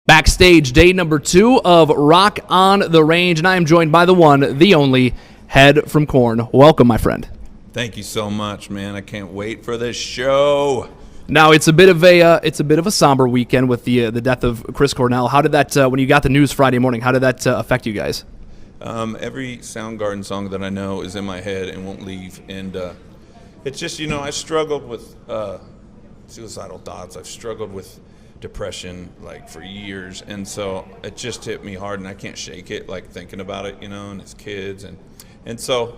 Backstage, day number 2 of Rock on the Range, and I am joined by the one, the only, Head from Korn. Welcome, my friend. Thank you so much, man. I can't wait for this show. Now it's a bit of a somber weekend with the death of Chris Cornell. How did that when you got the news Friday morning? How did that affect you guys? Every Soundgarden song that I know is in my head and won't leave, and it's just I struggled with suicidal thoughts. I've struggled with depression like for years, and so it just hit me hard, and I can't shake it. Like thinking about it, and his kids, and so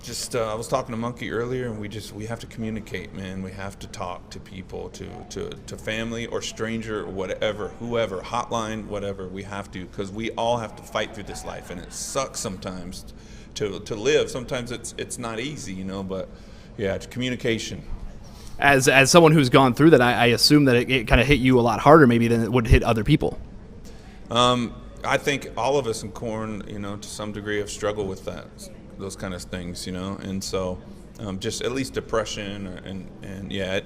just I was talking to Monkey earlier, and we have to communicate, man. We have to talk to people, to family or stranger or whatever, whoever, hotline, whatever. We have to, because we all have to fight through this life, and it sucks sometimes to live. Sometimes it's not easy, but yeah, it's communication. As someone who's gone through that, I assume that it kind of hit you a lot harder maybe than it would hit other people. I think all of us in Korn, to some degree have struggled with those kind of things, and so just at least depression and yeah,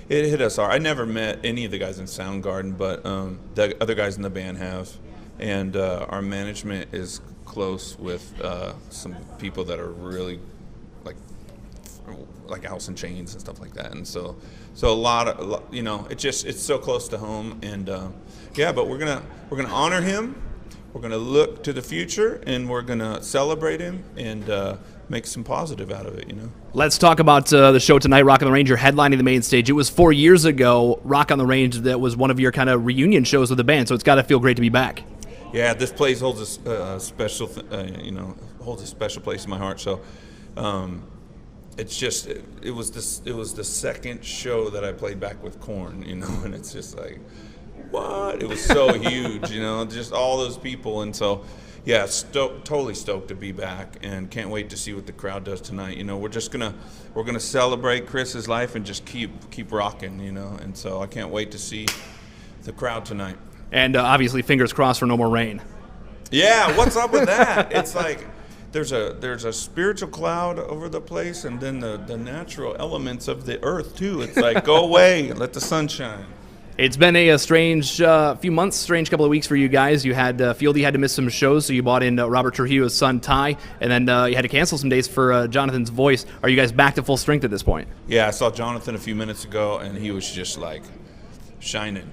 it hit us hard. I never met any of the guys in Soundgarden, but the other guys in the band have, and our management is close with some people that are really like Alice in Chains and stuff like that, and so a lot of it's so close to home, and yeah, but we're gonna honor him. We're gonna look to the future, and we're gonna celebrate him and make some positive out of it. Let's talk about the show tonight. Rock on the Range, you're headlining the main stage. It was 4 years ago. Rock on the Range, that was one of your kind of reunion shows with the band, so it's got to feel great to be back. Yeah, this place holds a special, holds a special place in my heart. So. It's just it was the second show that I played back with Korn, and it's just like, what? It was so huge, just all those people, and so yeah, totally stoked to be back, and can't wait to see what the crowd does tonight. We're gonna celebrate Chris's life and just keep rocking, and so I can't wait to see the crowd tonight. And obviously, fingers crossed for no more rain. Yeah, what's up with that? It's like. There's a spiritual cloud over the place, and then the natural elements of the earth too. It's like, go away, let the sun shine. It's been a strange few months, strange couple of weeks for you guys. You had Fieldy had to miss some shows, so you brought in Robert Trujillo's son Ty, and then you had to cancel some days for Jonathan's voice. Are you guys back to full strength at this point? Yeah, I saw Jonathan a few minutes ago, and he was just like shining,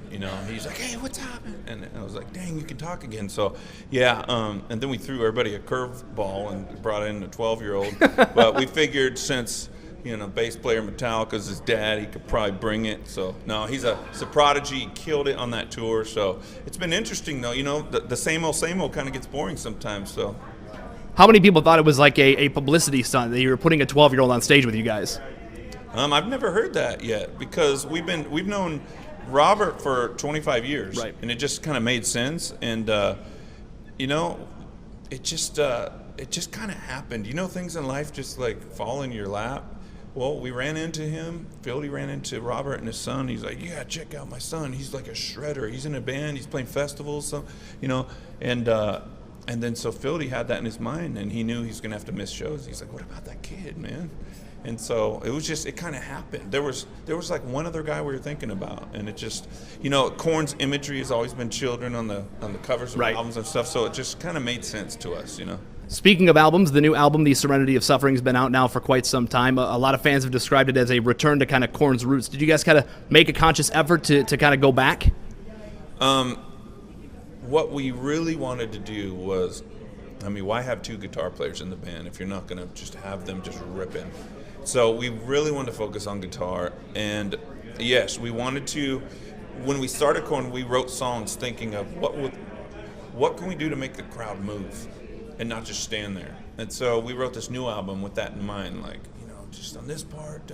he's like, hey, what's happening? And I was like, dang, you can talk again. So yeah, and then we threw everybody a curveball and brought in a 12-year-old. But we figured since bass player Metallica's his dad, he could probably bring it. So no, he's a prodigy. He killed it on that tour. So it's been interesting though. The same old kind of gets boring sometimes. So how many people thought it was like a publicity stunt that you were putting a 12-year-old on stage with you guys? I've never heard that yet, because we've known Robert for 25 years, right? And it just kind of made sense, and it just kind of happened. Things in life just like fall in your lap. Well, we ran into him. Fieldy ran into Robert and his son. He's like, yeah, check out my son. He's like a shredder. He's in a band. He's playing festivals. So, and then so Fieldy had that in his mind, and he knew he was gonna have to miss shows. He's like, what about that kid, man? And so it kind of happened. There was like one other guy we were thinking about, and it just, Korn's imagery has always been children on the covers of right. albums and stuff, so it just kind of made sense to us, Speaking of albums, the new album, The Serenity of Suffering, has been out now for quite some time. A lot of fans have described it as a return to kind of Korn's roots. Did you guys kind of make a conscious effort to kind of go back? What we really wanted to do was, why have 2 guitar players in the band if you're not going to just have them just ripping? So we really wanted to focus on guitar, and yes, we wanted to. When we started Korn, we wrote songs thinking of what can we do to make the crowd move, and not just stand there. And so we wrote this new album with that in mind, like just on this part,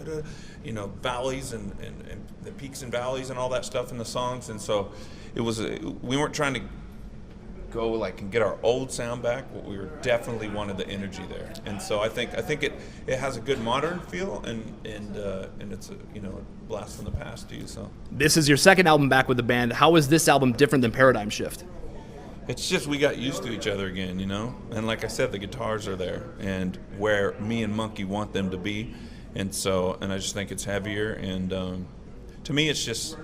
valleys and the peaks and valleys and all that stuff in the songs. And so we weren't trying to go and get our old sound back, but we definitely wanted the energy there. And so I think it has a good modern feel, and it's a blast from the past too. So this is your second album back with the band. How is this album different than Paradigm Shift? It's just we got used to each other again, and like I said, the guitars are there and where me and Monkey want them to be, and I just think it's heavier, and to me it's just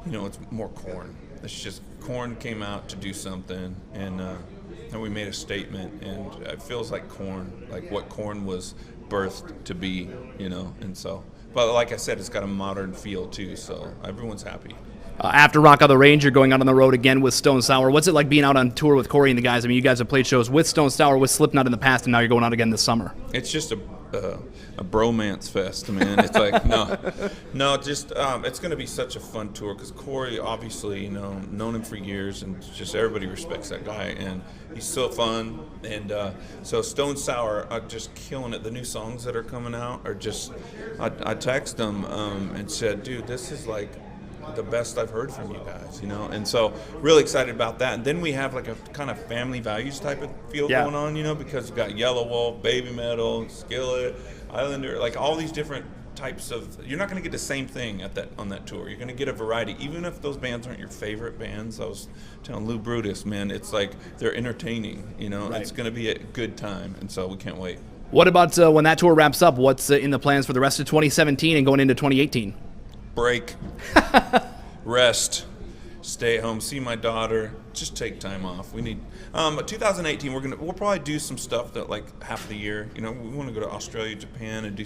it's more Korn. it's just Korn came out to do something, and we made a statement, and it feels like Korn, like what Korn was birthed to be, you know. And so, but like I said, it's got a modern feel too, so everyone's happy. After Rock on the Range, you're going out on the road again with Stone Sour. What's it like being out on tour with Corey and the guys? I mean, you guys have played shows with Stone Sour, with Slipknot in the past, and now you're going out again this summer. It's just a bromance fest, man. It's like just it's going to be such a fun tour because Corey, obviously, you know, known him for years, and just everybody respects that guy, and he's so fun. And so Stone Sour are just killing it. The new songs that are coming out are just. I texted him and said, dude, this is like the best I've heard from you guys, you know. And so really excited about that. And then we have like a kind of family values type of feel going on, you know, because we've got Yellow Wolf, Baby Metal, Skillet, Islander, like all these different types of. You're not going to get the same thing on that tour. You're going to get a variety, even if those bands aren't your favorite bands. I was telling Lou Brutus, man, it's like they're entertaining, you know. Right. It's going to be a good time, and so we can't wait. What about when that tour wraps up? What's in the plans for the rest of 2017 and going into 2018? Break, rest, stay at home, see my daughter, just take time off. We need 2018. We'll probably do some stuff that like half of the year. You know, we want to go to Australia, Japan, and do,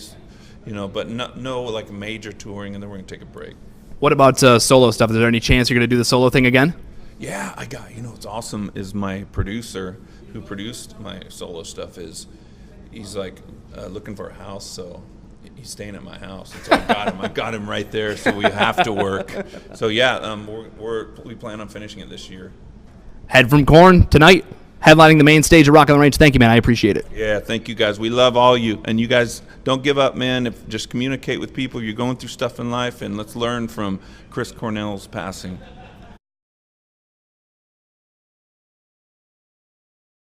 you know, but no like major touring, and then we're gonna take a break. What about solo stuff? Is there any chance you're gonna do the solo thing again? Yeah, I got. You know, what's awesome is my producer who produced my solo stuff he's like looking for a house, so. He's staying at my house, and so I got him right there. So we have to work. So yeah, we plan on finishing it this year. Head from Korn tonight, headlining the main stage of Rock on the Range. Thank you, man. I appreciate it. Yeah, thank you guys. We love all you, and you guys don't give up, man. Just communicate with people. You're going through stuff in life, and let's learn from Chris Cornell's passing.